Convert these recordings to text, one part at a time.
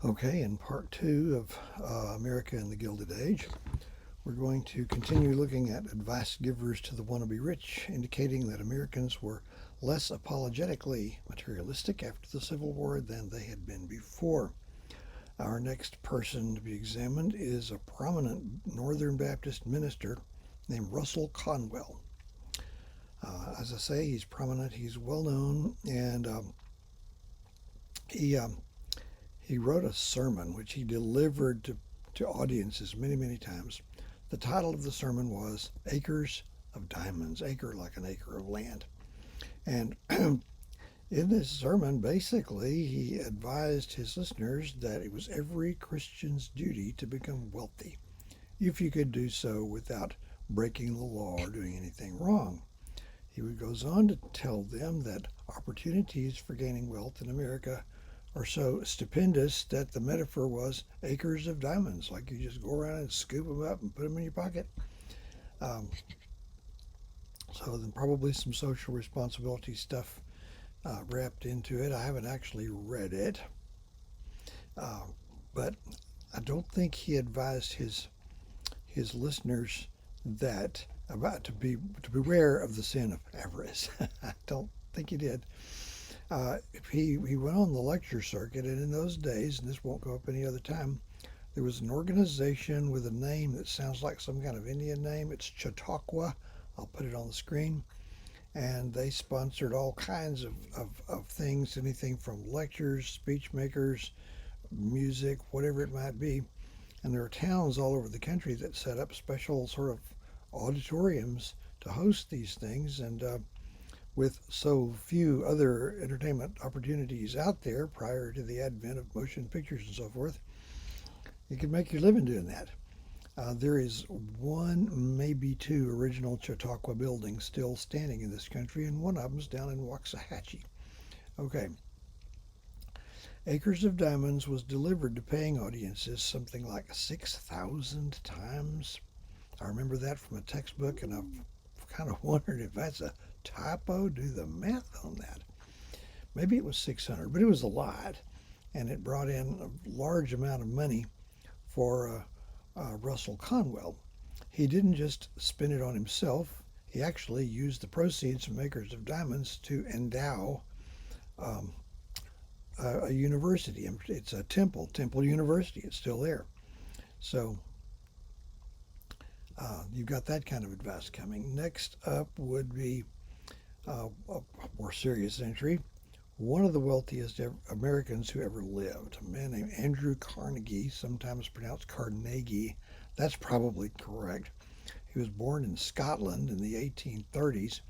Okay, in part two of America in the Gilded Age, we're going to continue looking at advice givers to the wannabe rich, indicating that Americans were less apologetically materialistic after the Civil War than they had been before. Our next person to be examined is a prominent Northern Baptist minister named Russell Conwell. As I say, he's prominent, he's well known, and he he wrote a sermon which he delivered to audiences many, many times. The title of the sermon was Acres of Diamonds, acre like an acre of land. And in this sermon, basically, he advised his listeners that it was every Christian's duty to become wealthy, if you could do so without breaking the law or doing anything wrong. He goes on to tell them that opportunities for gaining wealth in America are so stupendous that the metaphor was acres of diamonds, like you just go around and scoop them up and put them in your pocket. Um, so then probably some social responsibility stuff wrapped into it. I haven't actually read it, uh, but I don't think he advised his listeners that about to beware of the sin of avarice. I don't think he did. He went on the lecture circuit, and in those days, and this won't go up any other time, there was an organization with a name that sounds like some kind of Indian name. It's Chautauqua. I'll put it on the screen. And they sponsored all kinds of things, anything from lectures, speech makers, music, whatever it might be. And there are towns all over the country that set up special sort of auditoriums to host these things. And with so few other entertainment opportunities out there prior to the advent of motion pictures and so forth, you can make your living doing that. There is one, maybe two original Chautauqua buildings still standing in this country, and one of them's down in Waxahachie. Okay. Acres of Diamonds was delivered to paying audiences something like 6,000 times. I remember that from a textbook, and I've kind of wondered if that's a typo. Do the math on that. Maybe it was 600, but it was a lot, and it brought in a large amount of money for Russell Conwell. He didn't just spend it on himself. He actually used the proceeds from Acres of Diamonds to endow um, a university. It's a Temple University. It's still there. So you've got that kind of advice coming. Next up would be a more serious entry. One of the wealthiest Americans who ever lived, a man named Andrew Carnegie, sometimes pronounced Carnegie. That's probably correct. He was born in Scotland in the 1830s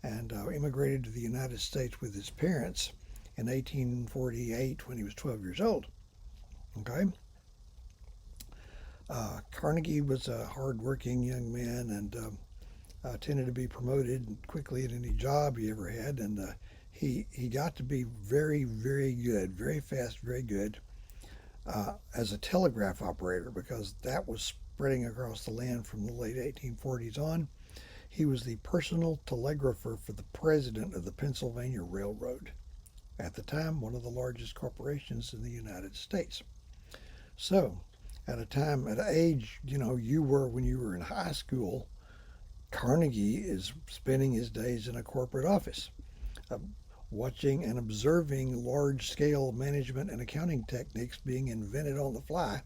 and immigrated to the United States with his parents in 1848 when he was 12 years old. Okay? Carnegie was a hardworking young man and tended to be promoted quickly in any job he ever had, and he got to be very, very good, very fast, very good as a telegraph operator because that was spreading across the land from the late 1840s on. He was the personal telegrapher for the president of the Pennsylvania Railroad, at the time one of the largest corporations in the United States. So, at an age, you were when you were in high school, Carnegie is spending his days in a corporate office, uh, watching and observing large scale management and accounting techniques being invented on the fly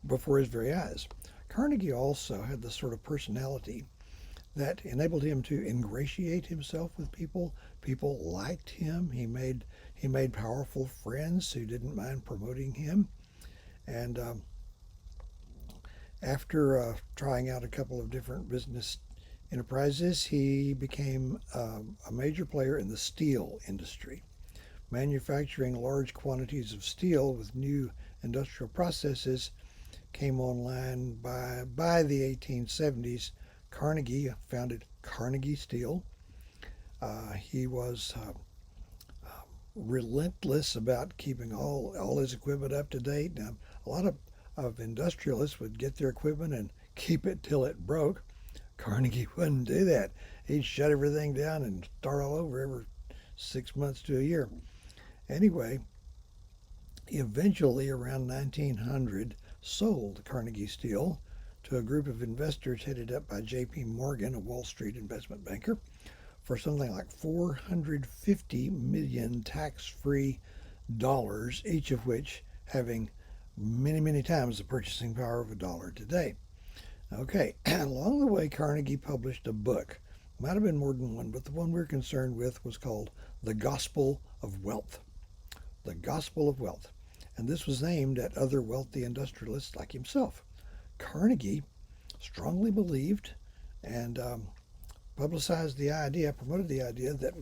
before his very eyes. Carnegie also had the sort of personality that enabled him to ingratiate himself with people. People liked him. He made powerful friends who didn't mind promoting him. And after trying out a couple of different business enterprises, he became a major player in the steel industry, manufacturing large quantities of steel with new industrial processes came online by the 1870s. Carnegie founded Carnegie Steel. He was relentless about keeping all his equipment up to date. Now, a lot of industrialists would get their equipment and keep it till it broke. Carnegie wouldn't do that. He'd shut everything down and start all over every 6 months to a year. Anyway, He eventually, around 1900, sold Carnegie Steel to a group of investors headed up by J.P. Morgan, a Wall Street investment banker, for something like 450 million tax-free dollars, each of which having many, many times the purchasing power of a dollar today. Okay, along the way, Carnegie published a book. Might have been more than one, but the one we're concerned with was called The Gospel of Wealth. The Gospel of Wealth. And this was aimed at other wealthy industrialists like himself. Carnegie strongly believed and publicized the idea, promoted the idea that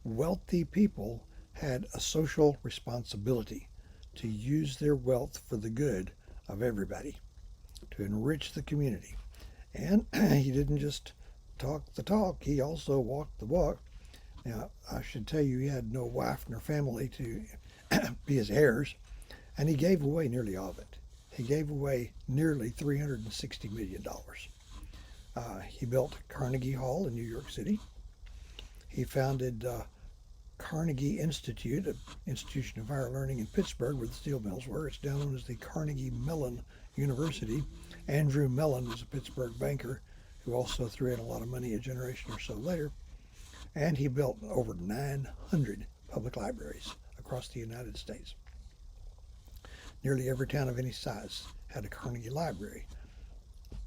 wealthy people had a social responsibility to use their wealth for the good of everybody, to enrich the community. And he didn't just talk the talk, he also walked the walk. Now, I should tell you, he had no wife nor family to be his heirs, and he gave away nearly all of it. He gave away nearly $360 million. He built Carnegie Hall in New York City. He founded Carnegie Institute, an institution of higher learning in Pittsburgh where the steel mills were. It's now known as the Carnegie Mellon University. Andrew Mellon was a Pittsburgh banker who also threw in a lot of money a generation or so later. And he built over 900 public libraries across the United States. Nearly every town of any size had a Carnegie Library.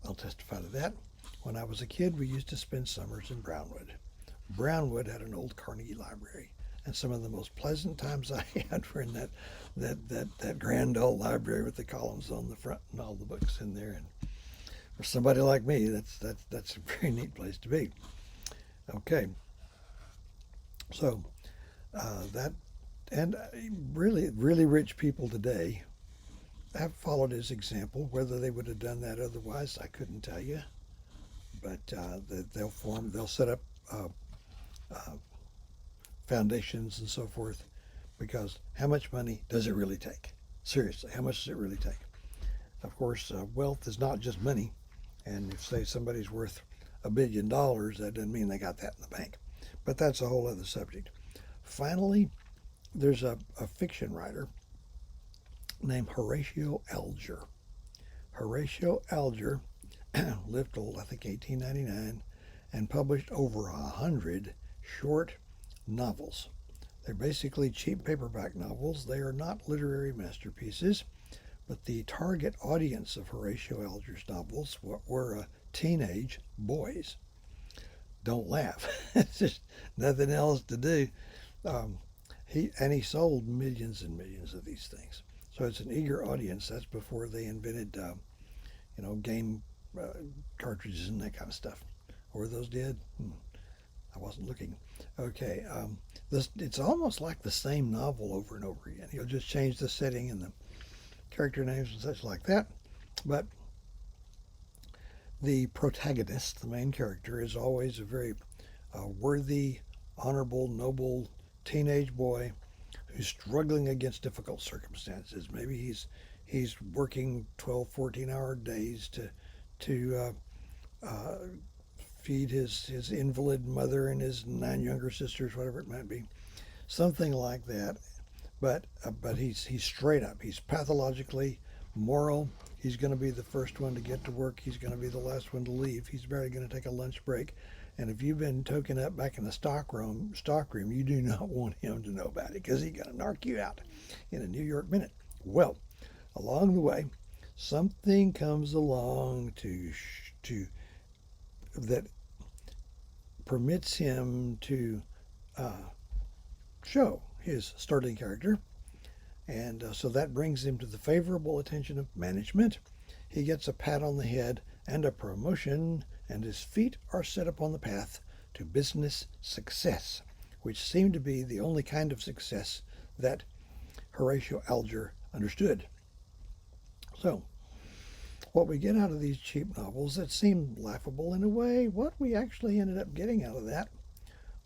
I'll testify to that. When I was a kid, we used to spend summers in Brownwood. Brownwood had an old Carnegie Library, and some of the most pleasant times I had were in that grand old library with the columns on the front and all the books in there. And for somebody like me, that's a very neat place to be. Okay, so that and really rich people today have followed his example. Whether they would have done that otherwise, I couldn't tell you. But they'll set up foundations and so forth, because how much money does it really take? Seriously, how much does it really take? Of course, wealth is not just money, and if say somebody's worth $1 billion, that doesn't mean they got that in the bank. But that's a whole other subject. Finally, there's a fiction writer named Horatio Alger. Horatio Alger lived till I think 1899 and published over 100 short novels. They're basically cheap paperback novels. They are not literary masterpieces, but the target audience of Horatio Alger's novels were teenage boys. Don't laugh. It's just nothing else to do. He sold millions and millions of these things. So it's an eager audience. That's before they invented, game cartridges and that kind of stuff. Were those dead? I wasn't looking. Okay, it's almost like the same novel over and over again. He'll just change the setting and the character names and such like that. But the protagonist, the main character, is always a very worthy, honorable, noble teenage boy who's struggling against difficult circumstances. Maybe he's working 12, 14-hour days to feed his invalid mother and his 9 younger sisters, whatever it might be, something like that. But he's straight up. He's pathologically moral. He's going to be the first one to get to work. He's going to be the last one to leave. He's barely going to take a lunch break. And if you've been token up back in the stockroom, you do not want him to know about it, because he's going to narc you out in a New York minute. Well, along the way, something comes along to that permits him to show his startling character, and so that brings him to the favorable attention of management. He gets a pat on the head and a promotion, and his feet are set upon the path to business success, which seemed to be the only kind of success that Horatio Alger understood. So, what we get out of these cheap novels that seem laughable in a way, what we actually ended up getting out of that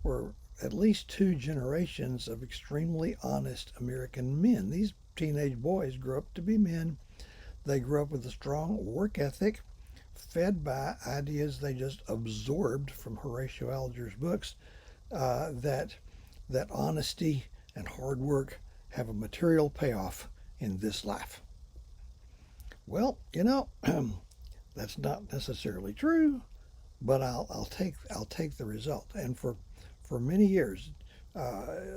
were at least 2 generations of extremely honest American men. These teenage boys grew up to be men. They grew up with a strong work ethic, fed by ideas they just absorbed from Horatio Alger's books, that honesty and hard work have a material payoff in this life. Well, that's not necessarily true, but I'll take the result. And for many years,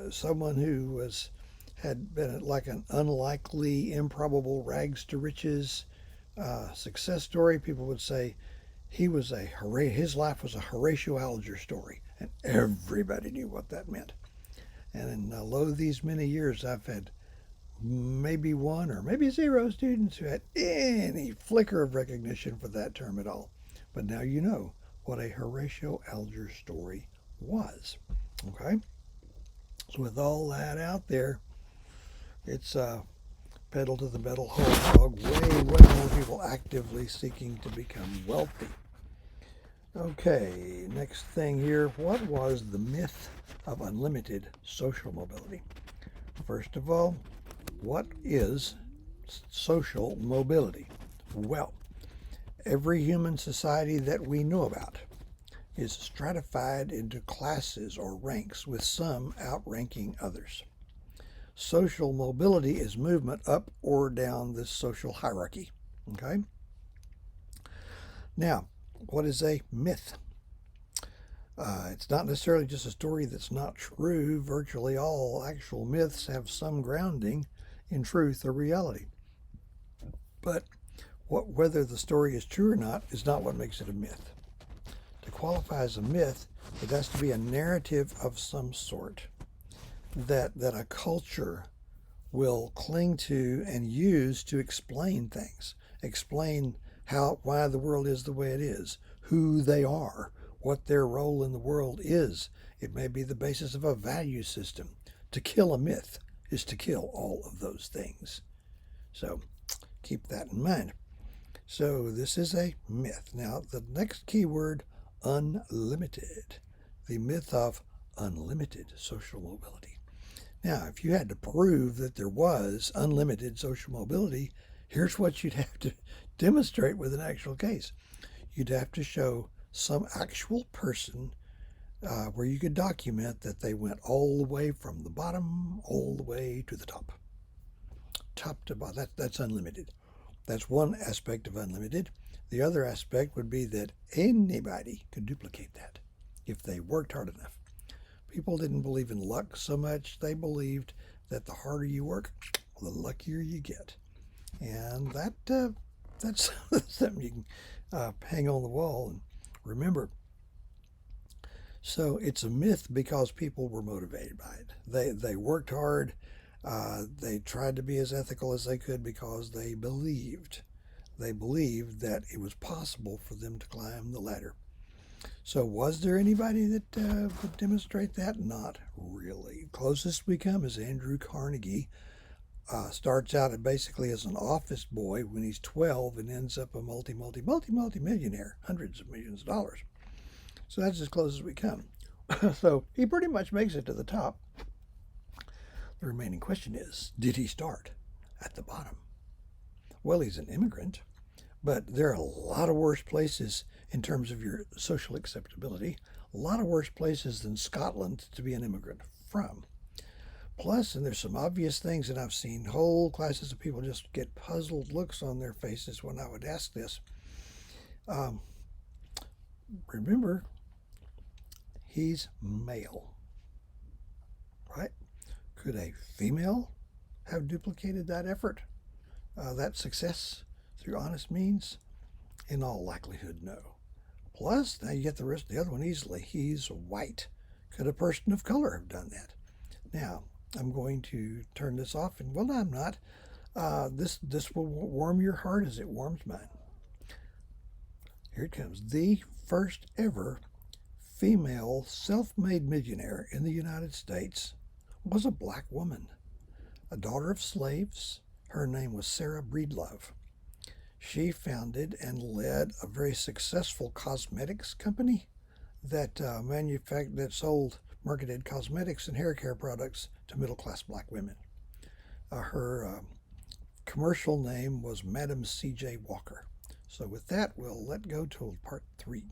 someone who had been like an unlikely, improbable rags to riches success story, people would say his life was a Horatio Alger story, and everybody knew what that meant. And in lo these many years, I've had maybe one or maybe zero students who had any flicker of recognition for that term at all. But now you know what a Horatio Alger story was. Okay? So with all that out there, it's pedal to the metal whole hog, way more people actively seeking to become wealthy. Okay, next thing here, what was the myth of unlimited social mobility? First of all, what is social mobility? Well, every human society that we know about is stratified into classes or ranks, with some outranking others. Social mobility is movement up or down this social hierarchy. Okay? Now, what is a myth? It's not necessarily just a story that's not true. Virtually all actual myths have some grounding in truth or reality. But whether the story is true or not is not what makes it a myth. To qualify as a myth, it has to be a narrative of some sort that a culture will cling to and use to explain things, explain why the world is the way it is, who they are, what their role in the world is. It may be the basis of a value system. To kill a myth is to kill all of those things. So keep that in mind. So this is a myth. Now the next key word, unlimited. The myth of unlimited social mobility. Now, if you had to prove that there was unlimited social mobility, here's what you'd have to demonstrate with an actual case. You'd have to show some actual person where you could document that they went all the way from the bottom all the way to the top. Top to bottom. That's unlimited. That's one aspect of unlimited. The other aspect would be that anybody could duplicate that if they worked hard enough. People didn't believe in luck so much. They believed that the harder you work, the luckier you get. And that's something you can hang on the wall and remember. So it's a myth because people were motivated by it. They worked hard. They tried to be as ethical as they could because they believed that it was possible for them to climb the ladder. So was there anybody that would demonstrate that? Not really. Closest we come is Andrew Carnegie. Starts out basically as an office boy when he's 12 and ends up a multi-millionaire, hundreds of millions of dollars. So that's as close as we come. So he pretty much makes it to the top. The remaining question is, did he start at the bottom? Well, he's an immigrant, but there are a lot of worse places in terms of your social acceptability, a lot of worse places than Scotland to be an immigrant from. Plus, and there's some obvious things that I've seen, whole classes of people just get puzzled looks on their faces when I would ask this. Remember, he's male, right? Could a female have duplicated that effort, that success through honest means? In all likelihood, no. Plus, now you get the rest of the other one easily. He's white. Could a person of color have done that? Now, I'm going to turn this off, and well, I'm not. This will warm your heart as it warms mine. Here it comes. The first ever female self-made millionaire in the United States was a black woman, a daughter of slaves. Her name was Sarah Breedlove. She founded and led a very successful cosmetics company that marketed cosmetics and hair care products to middle-class black women. Her commercial name was Madam C.J. Walker. So with that, we'll let go till part 3.